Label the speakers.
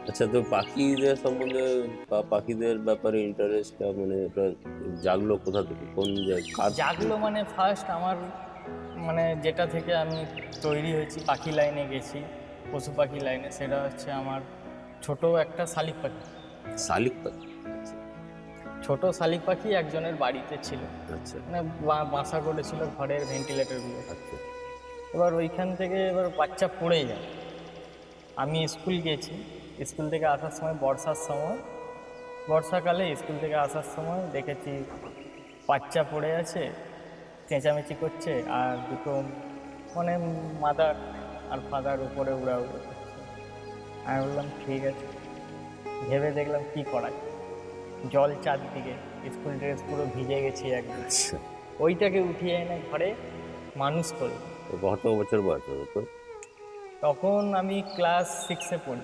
Speaker 1: আচ্ছা, তো পাখিদের সম্বন্ধে বা পাখিদের ব্যাপারে ইন্টারেস্টটা মানে এটা জাগলো কোথা থেকে? কোন কার
Speaker 2: জাগলো মানে ফার্স্ট আমার মানে যেটা থেকে আমি তৈরি হয়েছি পাখি লাইনে গেছি, পশু পাখি লাইনে, সেটা হচ্ছে আমার ছোট একটা শালিক পাখি।
Speaker 1: শালিক পাখি? আচ্ছা
Speaker 2: ছোট শালিক পাখি একজনের বাড়িতে ছিল,
Speaker 1: আচ্ছা
Speaker 2: মানে বাসা করেছিল ঘরের ভেন্টিলেটরগুলো।
Speaker 1: আচ্ছা।
Speaker 2: এবার ওইখান থেকে এবার বাচ্চা পড়ে যায়। আমি স্কুল গেছি, স্কুল থেকে আসার সময় বর্ষার সময়, বর্ষাকালে স্কুল থেকে আসার সময় দেখেছি বাচ্চা পড়ে আছে, চেঁচামেচি করছে, আর দুটো মানে মাদার আর ফাদার উপরে উড়াউড়ি করছে। আমি বললাম ঠিক আছে, ভেবে দেখলাম কি করা যায়। জল চারদিকে, স্কুল ড্রেস পুরো ভিজে গেছি একদম।
Speaker 1: আচ্ছা,
Speaker 2: ওইটাকে উঠিয়ে এনে ঘরে মানুষ করি।
Speaker 1: তো কত বছর বয়স হবে তো?
Speaker 2: তখন আমি ক্লাস 6-এ পড়ি।